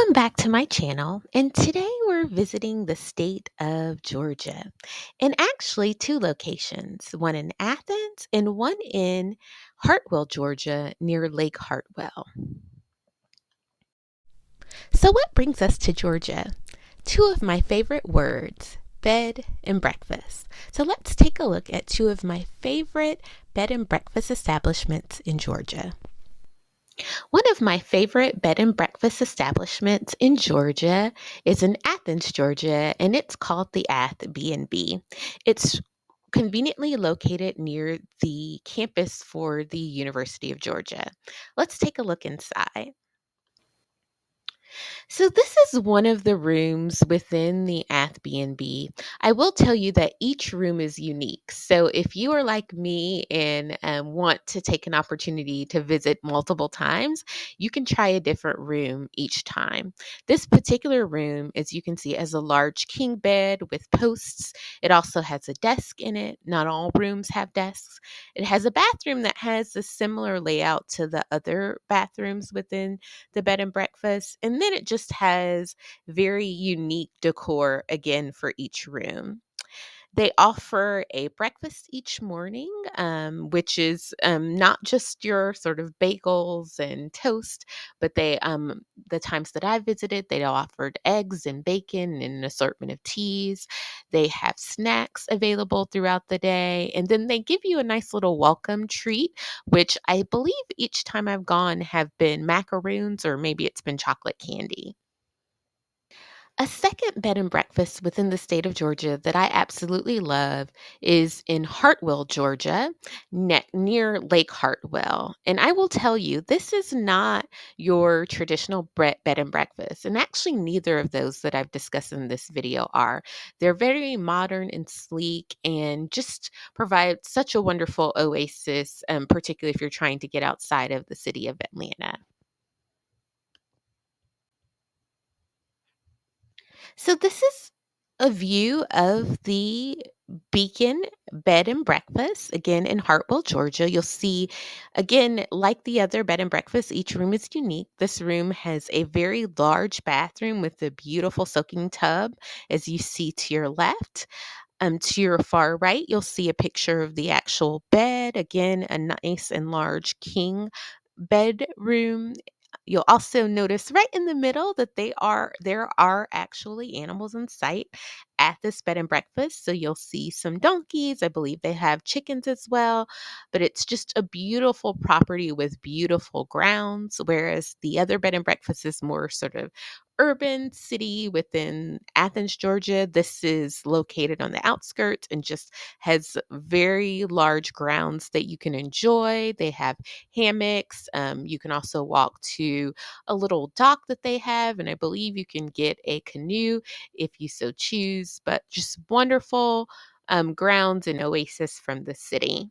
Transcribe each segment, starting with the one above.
Welcome back to my channel, and today we're visiting the state of Georgia, and actually two locations, one in Athens and one in Hartwell, Georgia, near Lake Hartwell. So, what brings us to Georgia? Two of my favorite words, bed and breakfast. So, let's take a look at two of my favorite bed and breakfast establishments in Georgia. One of my favorite bed and breakfast establishments in Georgia is in Athens, Georgia, and it's called the ATH BNB. It's conveniently located near the campus for the University of Georgia. Let's take a look inside. So this is one of the rooms within the Ath B&B. I will tell you that each room is unique. So if you are like me and want to take an opportunity to visit multiple times, you can try a different room each time. This particular room, as you can see, has a large king bed with posts. It also has a desk in it. Not all rooms have desks. It has a bathroom that has a similar layout to the other bathrooms within the bed and breakfast. And then it just has very unique decor again for each room. They offer a breakfast each morning, which is not just your sort of bagels and toast, but the times that I visited, they offered eggs and bacon and an assortment of teas. They have snacks available throughout the day, and then they give you a nice little welcome treat, which I believe each time I've gone have been macaroons or maybe it's been chocolate candy. A second bed and breakfast within the state of Georgia that I absolutely love is in Hartwell, Georgia, near Lake Hartwell. And I will tell you, this is not your traditional bed and breakfast. And actually, neither of those that I've discussed in this video are. They're very modern and sleek and just provide such a wonderful oasis, particularly if you're trying to get outside of the city of Atlanta. So this is a view of the Beacon Bed and Breakfast, again in Hartwell, Georgia. You'll see, again, like the other bed and breakfast, each room is unique. This room has a very large bathroom with a beautiful soaking tub, as you see to your left. To your far right, you'll see a picture of the actual bed. Again, a nice and large king bedroom. You'll also notice right in the middle that there are actually animals in sight at this bed and breakfast. So you'll see some donkeys. I believe they have chickens as well. But it's just a beautiful property with beautiful grounds, whereas the other bed and breakfast is more sort of urban city within Athens, Georgia. This is located on the outskirts and just has very large grounds that you can enjoy. They have hammocks. You can also walk to a little dock that they have, and I believe you can get a canoe if you so choose. But just wonderful grounds and oasis from the city.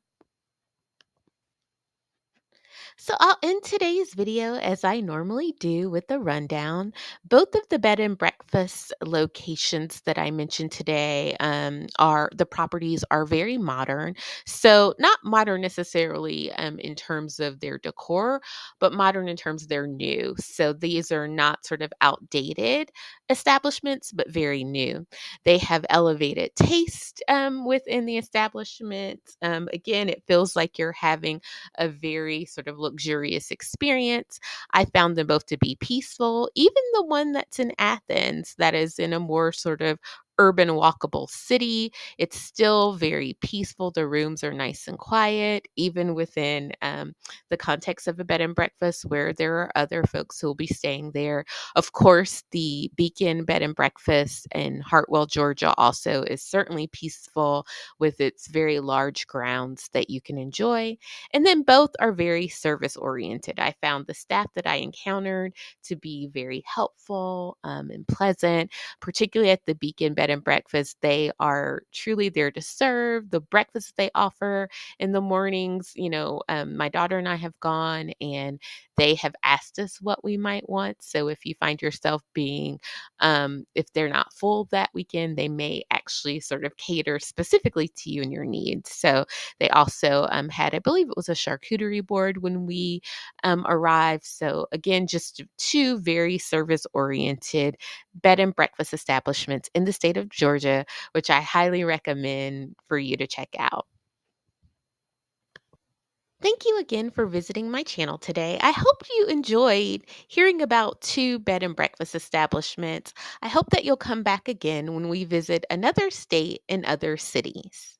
So I'll end today's video as I normally do with a rundown. Both of the bed and breakfast locations that I mentioned today are the properties are very modern. So not modern necessarily in terms of their decor, but modern in terms of their new. So these are not sort of outdated establishments, but very new. They have elevated taste within the establishment. Again, it feels like you're having a very sort of luxurious experience. I found them both to be peaceful. Even the one that's in Athens, that is in a more sort of urban walkable city, it's still very peaceful. The rooms are nice and quiet, even within the context of a bed and breakfast where there are other folks who will be staying there. Of course, the Beacon Bed and Breakfast in Hartwell, Georgia also is certainly peaceful with its very large grounds that you can enjoy. And then both are very service oriented. I found the staff that I encountered to be very helpful and pleasant, particularly at the Beacon Bed and breakfast, they are truly there to serve. The breakfast they offer in the mornings, my daughter and I have gone and they have asked us what we might want. So if you find yourself if they're not full that weekend, they may actually sort of cater specifically to you and your needs. So they also had, I believe it was a charcuterie board when we arrived. So again, just two very service oriented bed and breakfast establishments in the state of Georgia, which I highly recommend for you to check out. Thank you again for visiting my channel today. I hope you enjoyed hearing about two bed and breakfast establishments. I hope that you'll come back again when we visit another state and other cities.